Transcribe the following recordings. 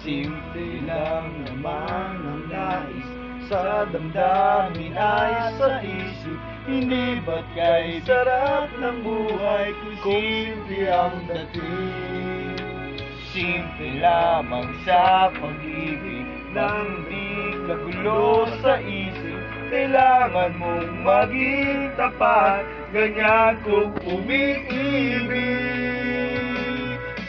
Simple lang naman ang nais, sa damdamin ay sa isip. Hindi ba't kay sarap ng buhay kung simple ang dating? Simple lamang sa pag-ibig, nang di kagulo sa isip. Kailangan mong maging tapat, ganyan kung umiibig.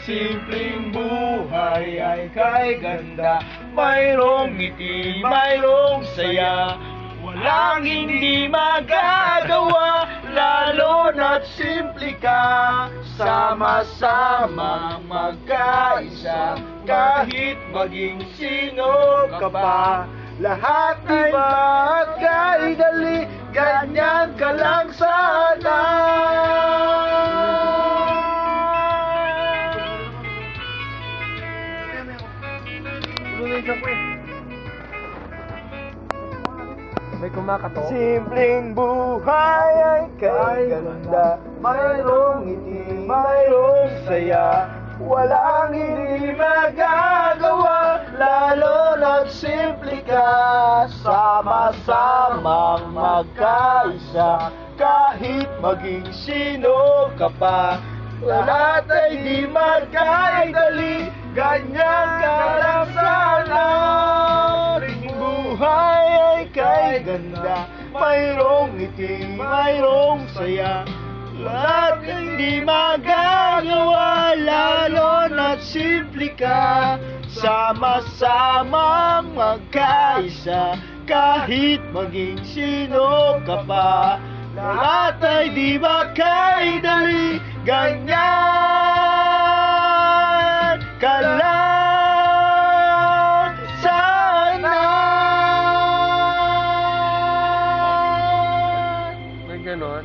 Simpleng buhay ay kay ganda, mayroong ngiti, mayroong saya. Walang hindi magagawa, lalo na't simple ka. Sama-sama magkaisa, kahit maging sino ka pa. Lahat ay bagay dali, ganyan ka lang sana. May kumakatok. Simpleng buhay ay kay ganda, mayroong ngiti, mayroong saya. Walang hindi magagawa, lalo na't simple ka. Sama-samang magkaisa, kahit maging sino ka pa. Lahat ay di magkaidali, ganyan ka lang sana. Buhay ay kay ganda, mayroong ngiti, mayroong saya. Lahat hindi magagawa, lalo na't simple ka. Sama-samang magkaisa, kahit maging sino ka pa. Lahat ay di magkaidali, ganyan ka lang sana. May ganon.